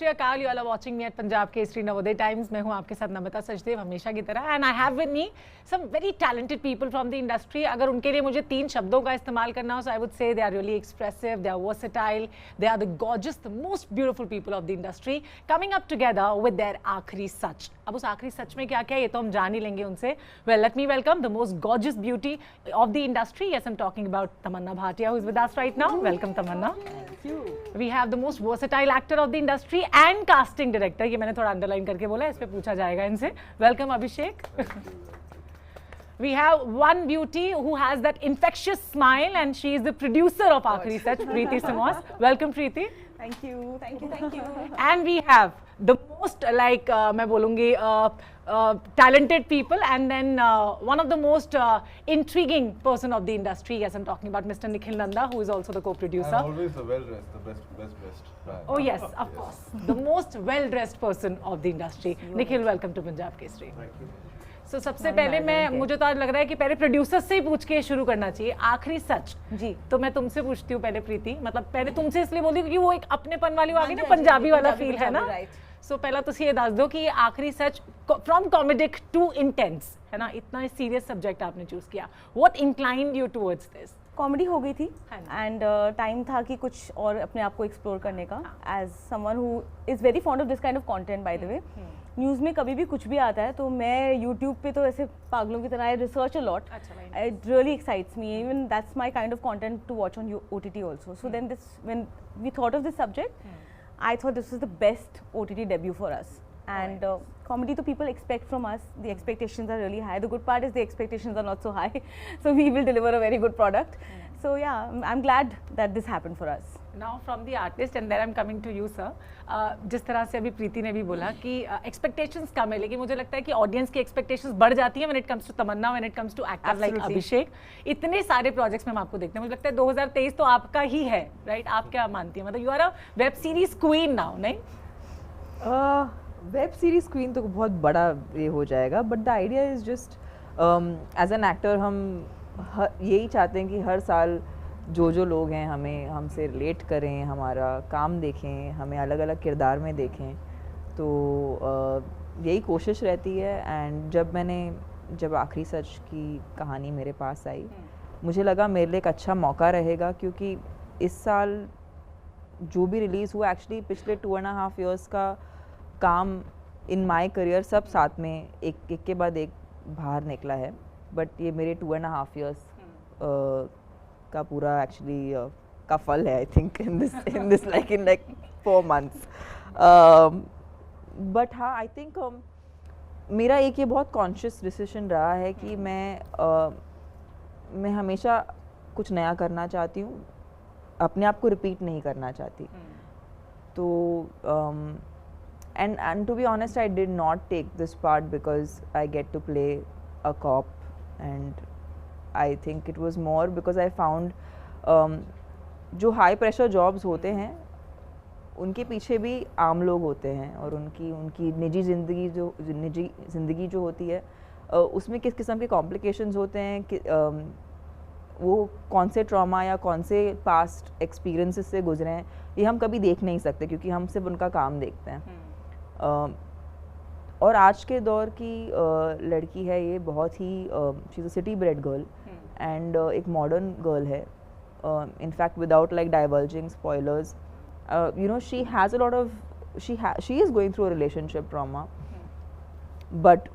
Shri Akal, you are watching me at Punjab Kesari Navodaya times. मैं हूं आपके साथ नमिता सचदेव हमेशा की तरह, and I have with me some very talented people from the industry. अगर उनके लिए मुझे 3 शब्दों का इस्तेमाल करना हो, सो I would say they are really expressive, they are versatile, they are the gorgeous, the most beautiful people of the industry coming up together with their आखिरी सच। अब उस आखिरी सच में क्या क्या है ये तो हम जान ही लेंगे उनसे। Well, let me welcome the most gorgeous beauty of the industry. Yes, I am talking about Tamannaah Bhatia, who is with us right now. Welcome Tamannaah. We have the most versatile actor of the industry and casting director. ये मैंने थोड़ा underline करके बोला, इस पे पूछा जाएगा इनसे। Welcome Abhishek. We have one beauty who has that infectious smile and she is the producer of Aakhri Sach, Preeti Simos. Welcome Preeti. Thank you, thank you, thank you. And we have the most मैं बोलूँगी talented people, and then one of the most intriguing person of the industry. Yes, I'm talking about Mr. Nikhil Nanda, who is also the co-producer. I'm always the well-dressed, the best. Oh yes, of course, the most well-dressed person of the industry. Nikhil, welcome to Punjab Kesari. Thank you. So सबसे पहले मुझे तो आज लग रहा है कि पहले प्रोड्यूसर से ही पूछ के शुरू करना चाहिए। आखिरी सच जी तो मैं तुमसे पूछती हूँ पहले प्रीति, मतलब पहले तुमसे इसलिए बोलती हूँ क्योंकि वो एक अपनेपन वाली आ गई ना, पंजाबी वाला फील है ना। सो पहला तो ये दास दो कि ये आखिरी सच फ्रॉम कॉमेडिक टू इंटेंस है ना, इतना सीरियस सब्जेक्ट आपने चूज किया। What inclined you towards this? Comedy हो गई थी एंड टाइम था कि कुछ और अपने आप को एक्सप्लोर करने का। As someone who is very fond of this kind of content, by the way news में कभी भी कुछ भी आता है तो मैं यूट्यूब पे तो ऐसे पागलों की तरह I research a lot. It really excites me, even that's my kind of content to watch on OTT also. So then this when we thought of this subject, I thought this was the best OTT debut for us. And comedy to people expect from us. The expectations are really high. The good part is the expectations are not so high. So we will deliver a very good product. So yeah, I'm glad that this happened for us. Now from the artist, and then I'm coming to you, sir. जिस तरह से अभी प्रीति ने भी बोला कि expectations कम है, लेकिन मुझे लगता है कि audience की expectations बढ़ जाती हैं when it comes to Tamannaah, when it comes to actor like अभिषेक। इतने सारे projects में हम आपको देखते हैं, मुझे लगता है 2023 तो आपका ही है, right? आप क्या मानती हैं? मतलब you are a web series queen now, नहीं? वेब सीरीज क्वीन तो बहुत बड़ा ये हो जाएगा, but the idea is just as an actor हम यही चाहते हैं कि हर साल जो लोग हैं हमें हमसे रिलेट करें, हमारा काम देखें, हमें अलग अलग किरदार में देखें। तो यही कोशिश रहती है। एंड जब आखिरी सच की कहानी मेरे पास आई, मुझे लगा मेरे लिए एक अच्छा मौका रहेगा, क्योंकि इस साल जो भी रिलीज़ हुआ एक्चुअली पिछले 2.5 years का काम इन माय करियर सब साथ में एक के बाद एक बाहर निकला है। बट ये मेरे 2.5 years का पूरा एक्चुअली का फल है, I think in this like 4 months। But हाँ, आई थिंक मेरा एक ये बहुत कॉन्शियस डिसीजन रहा है कि मैं हमेशा कुछ नया करना चाहती हूँ, अपने आप को रिपीट नहीं करना चाहती। तो and to be honest, I did not take this part because I get to play a cop, and I think it was more because I found जो high pressure jobs होते हैं उनके पीछे भी आम लोग होते हैं, और उनकी निजी ज़िंदगी जो होती है उसमें किस किस्म के कॉम्प्लिकेशंस होते हैं, कि वो कौन से ट्रॉमा या कौन से पास्ट एक्सपीरियंसेस से गुजरे हैं, ये हम कभी देख नहीं सकते क्योंकि हम सिर्फ उनका काम देखते हैं। और आज के दौर की लड़की है ये, बहुत ही she is a city bred girl and एक मॉडर्न गर्ल है। In fact without like diverging spoilers, you know, she has a lot of she is going through a relationship trauma, but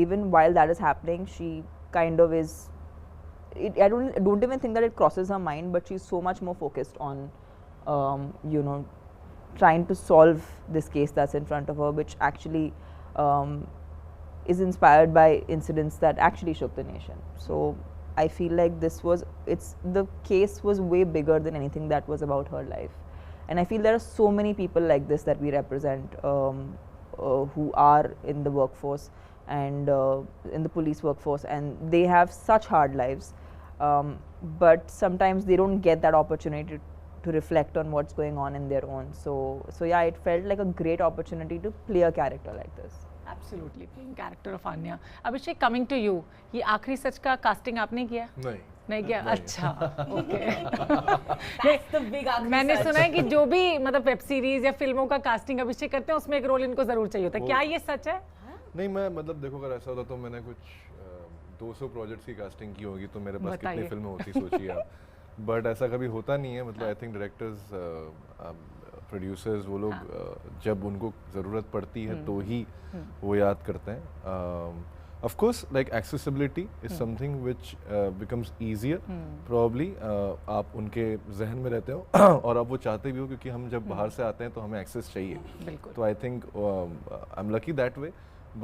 even while that is happening, she kind of is I don't even think that it crosses her mind, but she's so much more focused on you know, trying to solve this case that's in front of her, which actually is inspired by incidents that actually shook the nation. So I feel like the case was way bigger than anything that was about her life. And I feel there are so many people like this that we represent, who are in the workforce and in the police workforce, and they have such hard lives, but sometimes they don't get that opportunity to reflect on what's going on in their own. So yeah, it felt like a great opportunity to play a character like this. Absolutely, playing character of Anya. Abhishek, coming to you, ये आखिरी सच का casting आपने किया? नहीं, नहीं क्या? अच्छा, okay. That's the big ugly मैंने side. सुना है कि जो भी मतलब वेब सीरीज या फिल्मों का कास्टिंग अभिषेक करते हैं उसमें एक रोल इनको जरूर चाहिए होता है, क्या ये सच है? नहीं, मैं मतलब देखो, अगर ऐसा होता तो मैंने कुछ 200 प्रोजेक्ट्स की कास्टिंग की होगी, तो मेरे पास कितनी बताइए। फिल्में होती सोचिए आप। बट ऐसा कभी होता नहीं है। मतलब आई थिंक डायरेक्टर्स, प्रोड्यूसर्स, वो लोग जब उनको ज़रूरत पड़ती है तो ही वो याद करते हैं। Of course, like accessibility is something which becomes easier. Probably आप उनके जहन में रहते हो और आप वो चाहते भी हो, क्योंकि हम जब बाहर से आते हैं तो हमें एक्सेस चाहिए। बिल्कुल। तो I think I am lucky that way,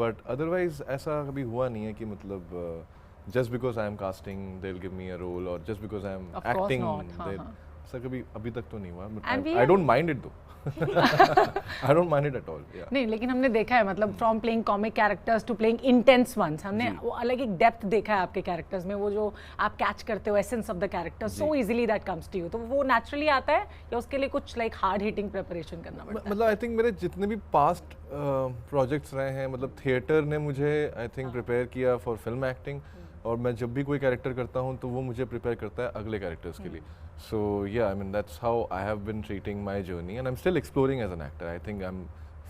but otherwise ऐसा कभी हुआ नहीं है कि मतलब just because I am casting they will give me a role, और just because I am Of course acting not, हाँ, हाँ। ऐसा कभी अभी तक तो नहीं हुआ। And we I are- don't mind it though. I don't mind it at all. नहीं, लेकिन हमने देखा है मतलब from playing comic characters to playing intense ones, हमने वो अलग एक डेप्थ देखा है आपके कैरेक्टर्स में, वो जो आप कैच करते हो essence of the character so easily that comes to you, तो वो नेचुरली आता है या उसके लिए कुछ लाइक हार्ड हिटिंग प्रिपरेशन करना पड़ता है? मतलब आई थिंक मेरे जितने भी पास्ट प्रोजेक्ट्स रहे हैं, मतलब थिएटर ने मुझे आई थिंक प्रिपेयर किया फॉर फिल्म एक्टिंग, और मैं जब भी कोई कैरेक्टर करता हूँ तो वो मुझे प्रिपेयर करता है अगले कैरेक्टर्स के लिए। So yeah I mean that's how I have been treating my journey, and I am still exploring as an actor. I think I am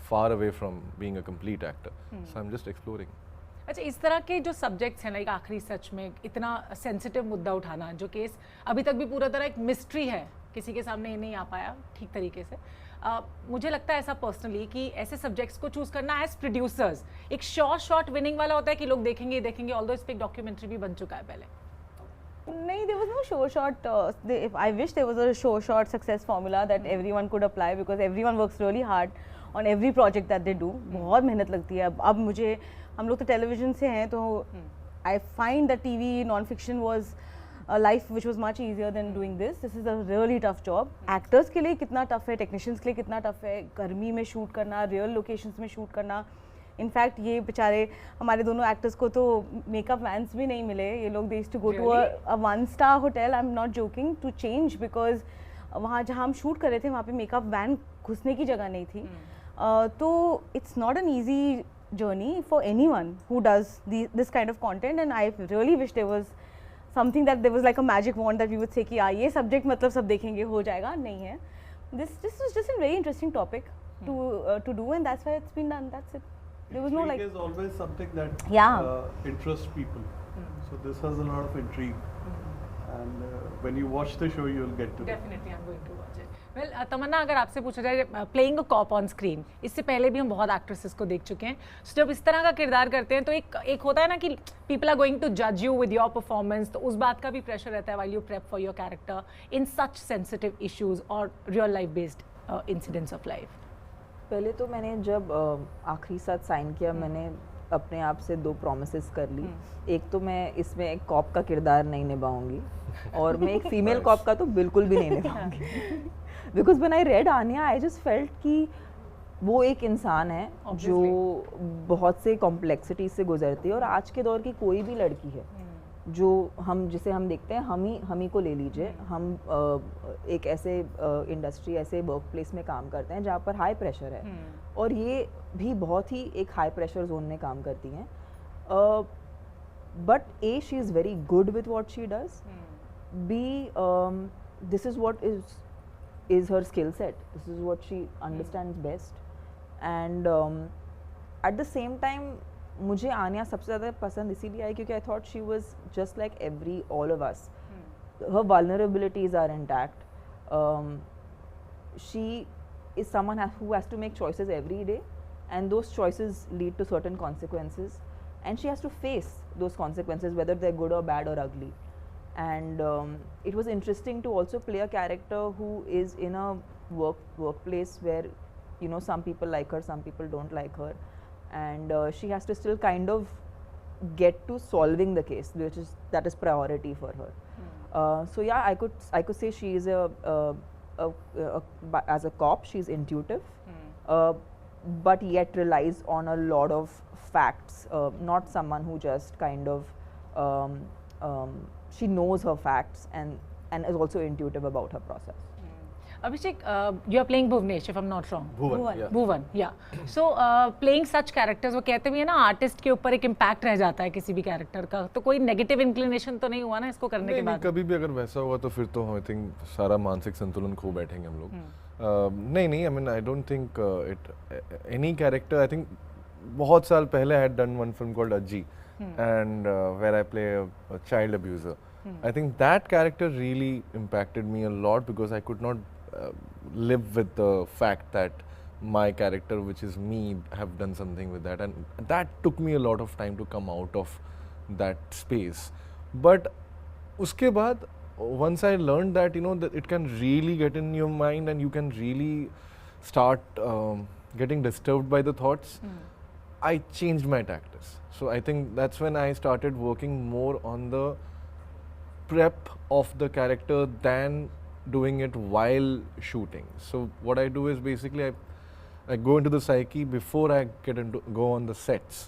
far away from being a complete actor, so I am just exploring. अच्छा, इस तरह के जो subjects हैं, like आखिरी सच में इतना sensitive मुद्दा उठाना, जो केस अभी तक भी पूरा तरह एक मिस्ट्री है, किसी के सामने नहीं आ पाया ठीक तरीके से, मुझे लगता है ऐसा पर्सनली कि ऐसे सब्जेक्ट्स को चूज करना एज प्रोड्यूसर्स एक शॉट विनिंग वाला होता है कि लोग देखेंगे देखेंगे, ऑल्दो इस पे एक डॉक्यूमेंट्री भी बन चुका है पहले। नहीं, there was no sure shot. If I wish there was a sure shot success formula that everyone could apply, because everyone works really hard on every project that they do. बहुत मेहनत लगती है। अब मुझे, हम लोग तो टेलीविजन से हैं, तो I find that TV non-fiction was a life which was much easier than doing this. This is a really tough job. Actors के लिए कितना tough है, technicians के लिए कितना tough है, गर्मी में shoot करना, real locations में shoot करना। इनफैक्ट ये बेचारे हमारे दोनों एक्टर्स को तो मेकअप वैन्स भी नहीं मिले, ये लोग they used to go to a 1-star hotel, I am not joking, to change, because वहाँ जहाँ हम शूट कर रहे थे वहाँ पे मेकअप वैन घुसने की जगह नहीं थी। तो it's not an easy journey for anyone who does this kind of content, and I really wish there was something that there was like a magic wand that we would say कि ये subject मतलब सब देखेंगे हो जाएगा, नहीं है। This was just a very interesting topic to do, and that's why it's been done, that's it. There was no like. Intrigue is always something that interests people. So this has a lot of intrigue, and when you watch the show, you'll get to. Definitely, I'm going to watch it. Well, तमन्ना, अगर आपसे पूछा जाए playing a cop on screen, इससे पहले भी हम बहुत actresses को देख चुके हैं, so जब इस तरह का किरदार करते हैं तो एक होता है ना कि पीपल आर गोइंग टू जज यू विद योर परफॉर्मेंस, तो उस बात का भी प्रेशर रहता है while you prep for your character in such sensitive issues और real life based incidents of life. पहले तो मैंने जब आखिरी साथ साइन किया, मैंने अपने आप से 2 प्रॉमिसेस कर ली। एक तो मैं इसमें एक कॉप का किरदार नहीं निभाऊंगी, और मैं एक फीमेल कॉप का तो बिल्कुल भी नहीं निभाऊंगी, because when I read Anya I just felt कि वो एक इंसान है जो बहुत से कॉम्प्लेक्सिटी से गुजरती है, और आज के दौर की कोई भी लड़की है जो जिसे हम देखते हैं, हम ही को ले लीजिए, हम एक ऐसे इंडस्ट्री, ऐसे वर्क प्लेस में काम करते हैं जहाँ पर हाई प्रेशर है, और ये भी बहुत ही एक हाई प्रेशर जोन में काम करती हैं, but uh she is very good with what she does, be this is what is her skill set, this is what she understands best, and at the same time मुझे आन्या सबसे ज़्यादा पसंद इसीलिए आई क्योंकि I thought she was just like all of us, her vulnerabilities are intact, she is someone who has to make choices every day, and those choices lead to certain consequences, and she has to face those consequences whether they're good or bad or ugly. And it was interesting to also play a character who is in a workplace where, you know, some people like her, some people don't like her, and she has to still kind of get to solving the case, that is priority for her. So yeah, I could say she is as a cop, she's intuitive, but yet relies on a lot of facts, not someone who just kind of she knows her facts and is also intuitive about her process. Abhishek, you are playing Bhuvnesh, if I'm not wrong. Bhuvan, yeah. Bhuvan, yeah. So playing such characters, वो कहते भी है ना artist के ऊपर एक impact रह जाता है किसी भी कैरेक्टर का, तो कोई नेगेटिव इंक्लिनेशन तो नहीं हुआ ना इसको करने के बाद? कभी भी अगर वैसा हुआ तो फिर तो आई थिंक सारा मानसिक संतुलन खो बैठेंगे हम लोग। नहीं, I mean I don't think it any character. I think बहुत साल पहले I had done one film called Ajji and where I play a child abuser. I think that character really impacted me a lot because I could not live with the fact that my character, which is me, have done something with that, and that took me a lot of time to come out of that space. But uske baad, once I learned that that it can really get in your mind and you can really start getting disturbed by the thoughts, I changed my tactics. So I think that's when I started working more on the prep of the character than doing it while shooting. So what I do is basically I go into the psyche before I go on the sets.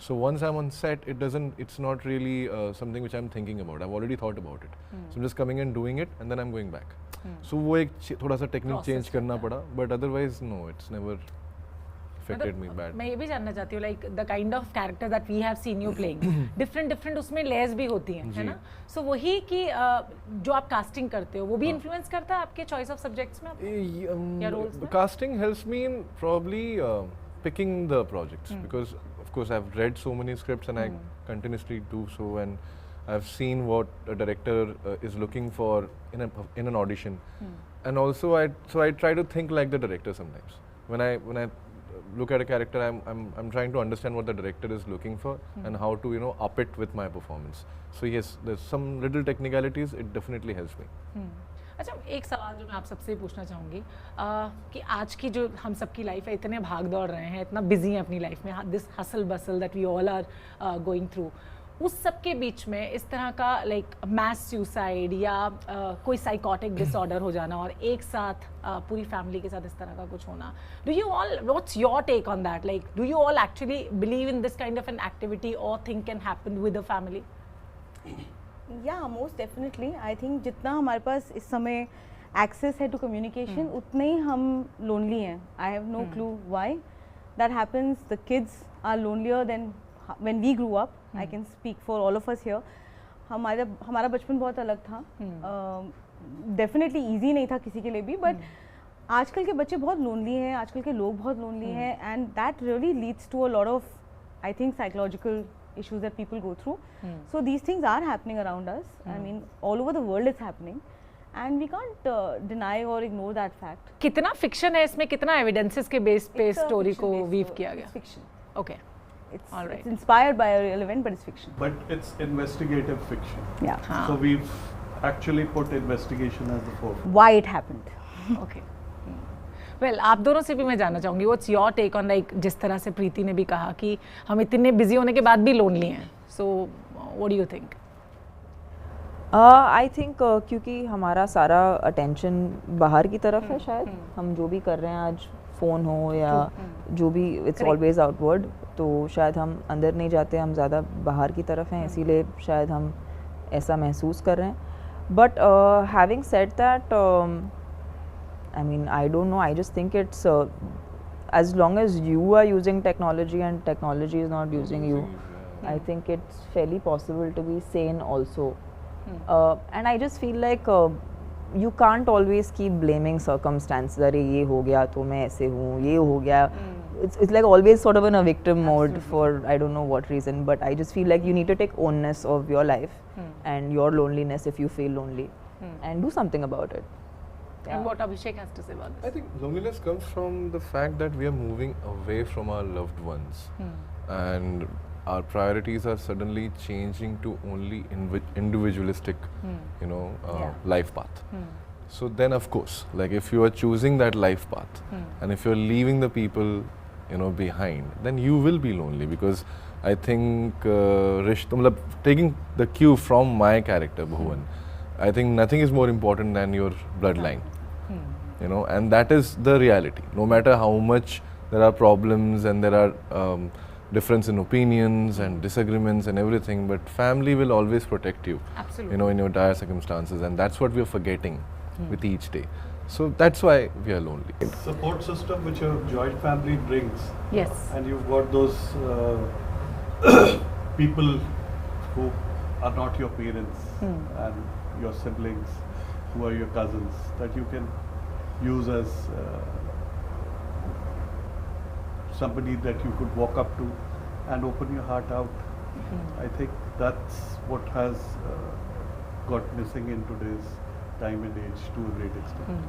So once I'm on set, it's not really something which I'm thinking about. I've already thought about it. So I'm just coming and doing it and then I'm going back. So वो एक थोड़ा सा technique change करना पड़ा, but otherwise no, it's never affected me bad. मैं ये भी जानना चाहती हूँ like the kind of character that we have seen you playing, different उसमें layers भी होती हैं, है ना? So वही कि जो आप casting करते हो वो भी influence करता है आपके choice of subjects में या roles में? Casting helps me in probably picking the projects because of course I've read so many scripts and I continuously do so, and I've seen what a director is looking for in an audition, and also I try to think like the director sometimes. When I look at a character, I'm trying to understand what the director is looking for and how to up it with my performance. So yes, there's some little technicalities. It definitely helps me. अच्छा, एक सवाल जो मैं आप सबसे पूछना चाहूँगी कि आज की जो हम सबकी लाइफ है, इतने भाग दौड़ रहे हैं, इतना बिजी है अपनी लाइफ में, this hustle bustle that we all are going through, उस सब के बीच में इस तरह का लाइक मैस सुसाइड या कोई साइकोटिक डिसऑर्डर हो जाना और एक साथ पूरी फैमिली के साथ इस तरह का कुछ होना, do you all, what's your take on that? Like do you all actually believe in this kind of an activity और think can happen with a family? या मोस्ट डेफिनेटली आई थिंक जितना हमारे पास इस समय एक्सेस है to communication उतने ही हम lonely हैं. I have no clue why that happens. The kids are lonelier than when we grew up. I can speak for all of us here. हमारा बचपन बहुत अलग था. डेफिनेटली ईजी नहीं था किसी के लिए भी, बट आजकल के बच्चे बहुत लोनली हैं, आजकल के लोग बहुत लोनली हैं, and that really leads to a lot of I think psychological issues that people go through. So these things are happening around us. I mean, all over the world it's happening, and we can't deny or ignore that fact. कितना fiction है इसमें, कितना evidences के base पे story को weave किया गया? It's fiction. Okay. It's it's inspired by a real event, but it's fiction. But it's investigative fiction. Yeah. So we've actually put investigation as the focus. Why it happened. Okay. Well आप दोनों से भी मैं जानना चाहूँगी, what's your take on like जिस तरह से प्रीति ने भी कहा कि हम इतने बिजी होने के बाद भी लोनली हैं, so what do you think? I think क्योंकि हमारा सारा अटेंशन बाहर की तरफ है, शायद हम जो भी कर रहे हैं आज, फ़ोन हो या जो भी, इट्स ऑलवेज आउटवर्ड, तो शायद हम अंदर नहीं जाते, हम ज़्यादा बाहर की तरफ हैं, इसीलिए शायद हम ऐसा महसूस कर रहे हैं. But having said that, I mean, I don't know, I just think it's as long as you are using technology and technology is not using you, I think it's fairly possible to be sane also. And I just feel like you can't always keep blaming circumstances. अरे ये हो गया तो मैं ऐसे हूँ, ये हो गया. It's like always sort of in a victim mode for I don't know what reason, but I just feel like you need to take ownness of your life and your loneliness if you feel lonely and do something about it. And what Abhishek has to say about this? I think loneliness comes from the fact that we are moving away from our loved ones, and our priorities are suddenly changing to only individualistic, life path. So then, of course, like if you are choosing that life path, and if you are leaving the people, behind, then you will be lonely, because I think taking the cue from my character Bhuvan, I think nothing is more important than your bloodline, and that is the reality. No matter how much there are problems and there are difference in opinions and disagreements and everything, but family will always protect you. Absolutely. In your dire circumstances, and that's what we are forgetting with each day. So that's why we are lonely. Support system which a joint family brings, Yes. and you've got those people who are not your parents and your siblings, who are your cousins, that you can use as somebody that you could walk up to and open your heart out. I think that's what has got missing in today's time and age to a great extent.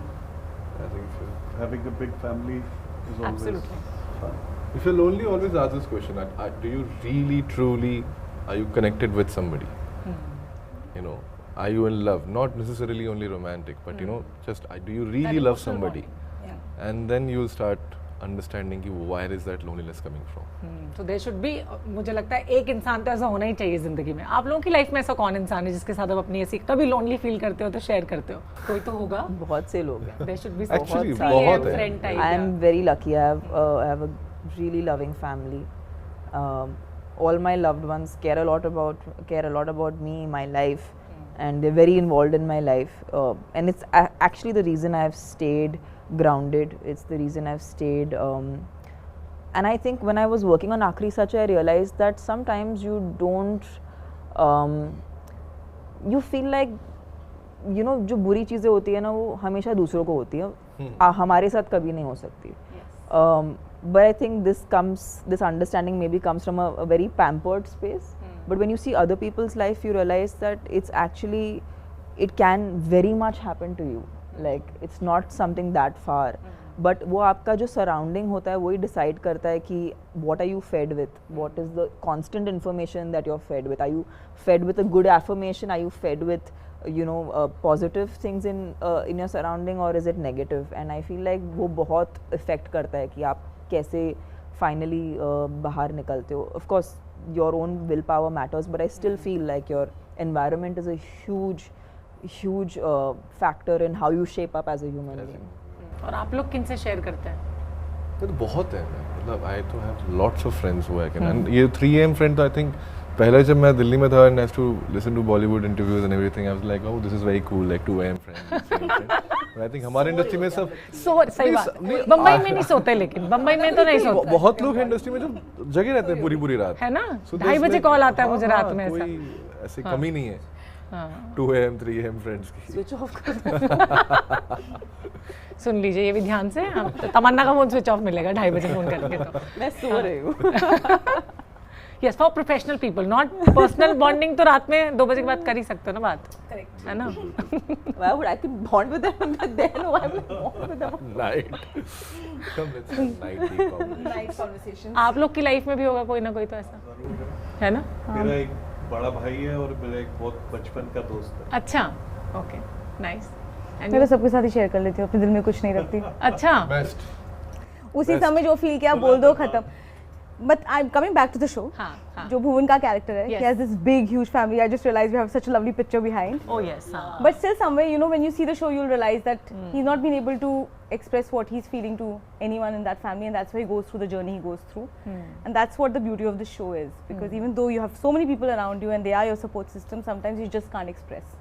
I think if you're, Having a big family is always Absolutely. fun. if you're lonely, always ask this question: do you really, truly, are you connected with somebody? You know, are you in love? Not necessarily only romantic, but you know, just do you really love emotional somebody? Yeah. And then you'll start understanding कि where is that loneliness coming from. तो there should B, मुझे लगता है एक इंसान तो ऐसा होना ही चाहिए जिंदगी में. आप लोगों की लाइफ में ऐसा कौन इंसान है जिसके साथ आप अपनी ऐसी कभी लोनली फील करते हो तो शेयर करते हो? कोई तो होगा. बहुत से लोग हैं. There should be Actually, free बहुत है. Friend type. I am very lucky. I have a really loving family. All my loved ones care a lot about me, my life, and they're very involved in my life. And it's actually the reason I've stayed grounded. It's the reason I've stayed. And I think when I was working on Aakhri Sach, I realized that sometimes you don't. You feel like, you know, जो बुरी चीज़ें होती है ना वो हमेशा दूसरों को होती है, हमारे साथ कभी नहीं हो सकती. But I think this understanding maybe comes from a very pampered space. But when you see other people's life, you realize that it's actually, it can very much happen to you. Like it's not something that far. But वो आपका जो surrounding होता है वही decide करता है कि what are you fed with? What is the constant information that you're fed with? Are you fed with a good affirmation? Are you fed with, you know, positive things in your surrounding, or is it negative? And I feel like वो बहुत affect करता है कि आप कैसे finally बाहर निकलते हो. Of course, your own willpower matters, but I still feel like your environment is a huge factor in how you shape up as a human being. और आप लोग किन से शेयर करते हैं? तो बहुत है. मतलब I तो have lots of friends who I can. And ये 3 AM friend तो I think पहले जब मैं दिल्ली में था and I used to listen to Bollywood interviews and everything, I was like, oh, this is very cool, like 2 AM friend. But I think हमारे industry में सब सही बात. बम्बई में नहीं सोते, लेकिन बम्बई में तो नहीं सोते. बहुत लोग हैं इंडस्ट्री में जो जगे रहते हैं पूरी रात. है ना? So 2:30 बजे there's कॉल like- आता है मुझे रात में. कोई ऐसा ऐसी कमी नहीं है 2 AM 3 AM फ्रेंड्स की. Switch off कर. सुन लीजिए ये भी ध्यान से. तमन्ना का फोन स्विच ऑफ मिलेगा 2:30 बजे फोन करके तो. मैं सो रही हूँ. Yes, for professional people, not personal bonding तो रात में 2 बजे के बाद कर ही सकते हो ना बात. करेक्ट है ना? Why would I could bond with them then? Why would I bond with them? Night. Come let's have night deep conversation. Night conversations. आप लोग की लाइफ में भी होगा कोई ना कोई तो ऐसा, जरूर है. है ना? मेरा एक बड़ा भाई है और मेरा एक बहुत बचपन का दोस्त है. अच्छा, ओके, नाइस. मैं तो सबके साथ ही शेयर कर लेती हूँ, अपने दिल में कुछ नहीं रखती. अच्छा, Best. उसी समय जो फील किया बोल दो, खत्म. But I'm coming back to the show. हाँ, हाँ. जो भुवन का कैरेक्टर है, Yes. he has this big huge family. I just realized we have such a lovely picture behind. oh yes, हाँ. But still somewhere, you know, when you see the show, you'll realize that he's not been able to express what he's feeling to anyone in that family, and that's why he goes through the journey he goes through. And that's what the beauty of the show is, because even though you have so many people around you and they are your support system, sometimes you just can't express.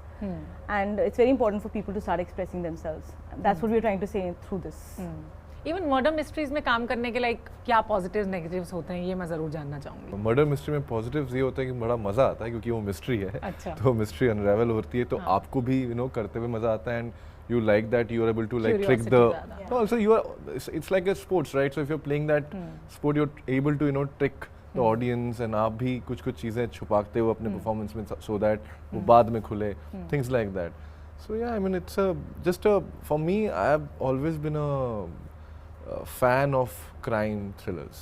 And it's very important for people to start expressing themselves. That's what we're trying to say through this. Even murder mysteries में काम करने के like क्या positives negatives होते हैं, ये मैं जरूर जानना चाहूंगी. मर्डर मिस्ट्री में पॉजिटिव्स ये होता है कि बड़ा मजा आता है क्योंकि वो मिस्ट्री है. अच्छा. तो मिस्ट्री अनरेवल होती है तो आपको भी यू नो करते हुए मजा आता है. And you like that you are able to like trick the Curiosity no, also you are it's like a sports, right? So if you're playing that sport, you're able to you know trick the audience and आप भी कुछ चीजें छुपाते हो अपने performance में so that वो बाद में खुले, things like that. So yeah, I mean it's for me, I have always been a fan of crime thrillers.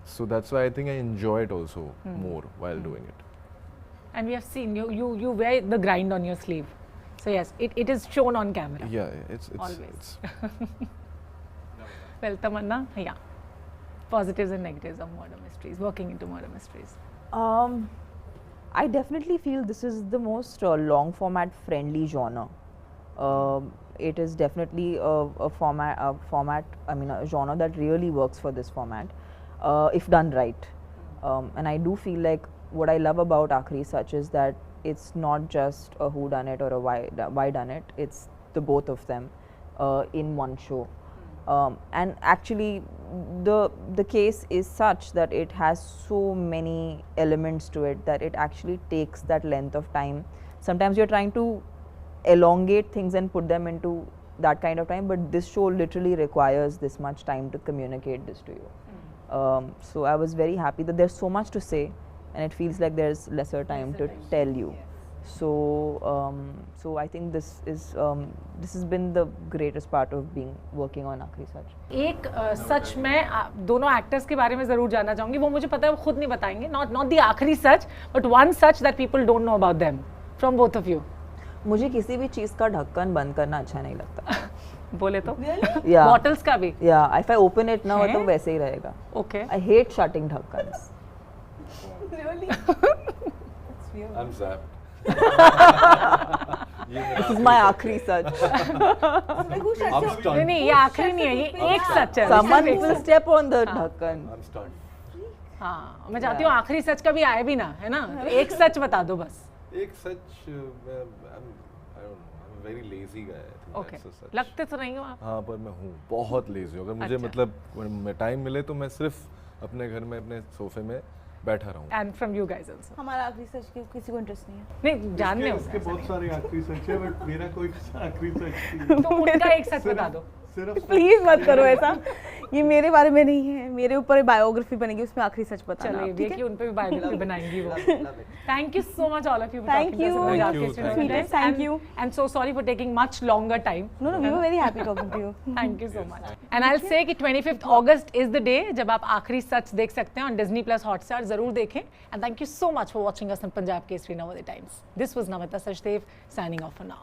So that's why I think I enjoy it also more while doing it. And we have seen you wear the grind on your sleeve. So yes, it is shown on camera. Yeah, it's Always. Well, Tamannaah, yeah. Positives and negatives of murder mysteries, working into murder mysteries. I definitely feel this is the most long format friendly genre. It is definitely a format, I mean a genre that really works for this format if done right. And I do feel like what I love about Aakhri Sach is that it's not just a who done it or a why done it, it's the both of them. in one show. And actually the case is such that it has so many elements to it that it actually takes that length of time. Sometimes you're trying to elongate things and put them into that kind of time, but this show literally requires this much time to communicate this to you. So I was very happy that there's so much to say and it feels like there's lesser time to tell you. So I think this has been the greatest part of being working on आखिरी सच. एक सच मैं दोनों actors के बारे में ज़रूर जानना चाहूँगी. वो मुझे पता है वो खुद नहीं बताएंगे. Not the आखिरी सच, but one such that people don't know about them from both of you. मुझे किसी भी चीज़ का ढक्कन बंद करना अच्छा नहीं लगता. बोले तो Yeah. बॉटल्स का भी. Yeah, if I open it now तो वैसे ही रहेगा. Okay. I hate shutting ढक्कन्स. Really? I'm zapped. This is my आखिरी सच. Who shuts I'm your- stunned. नहीं ये आखिरी नहीं है, ये एक सच है. Someone will step on the ढक्कन. I'm stunned. हाँ, मैं चाहती हूँ आखिरी सच कभी आए भी ना, है ना? एक सच बता दो बस. एक सच I don't know, I'm a very lazy guy. I think Okay. that's a सच. लगते तो नहीं हो आप. हाँ पर मैं हूँ बहुत लेजी. अगर मुझे अच्छा. मतलब टाइम मिले तो मैं सिर्फ अपने घर में अपने सोफे में बैठा रहूँ. And from you guys also. हमारा आखिरी सच के किसी को इंटरेस्ट नहीं है. नहीं जानने हो. इसके बहुत सारे आखिरी सच है बट मेरा कोई आखिरी सच नहीं है. तो उनका एक सच बता दो. सिर्फ प्लीज मत करो ऐसा. ये मेरे बारे में नहीं है. मेरे ऊपर बायोग्राफी बनेगी उसमें आखिरी सच बताना. चलो ये ठीक भी है है? कि उन पे भी बायोग्राफी बनाएंगी वो. Thank you so much all of you for Thank talking to us you. about Thank Punjab you, History thank Novoday you. Times. Thank you. And so sorry for taking much longer time. No, we were very happy talking to you. Thank you so much. And I'll say कि 25th August is the day जब आप आखिरी सच देख सकते हैं on Disney Plus Hotstar. जरूर देखें. And thank you so much for watching us on Punjab History Novoday Times. This was Namita Sachdev signing off for now.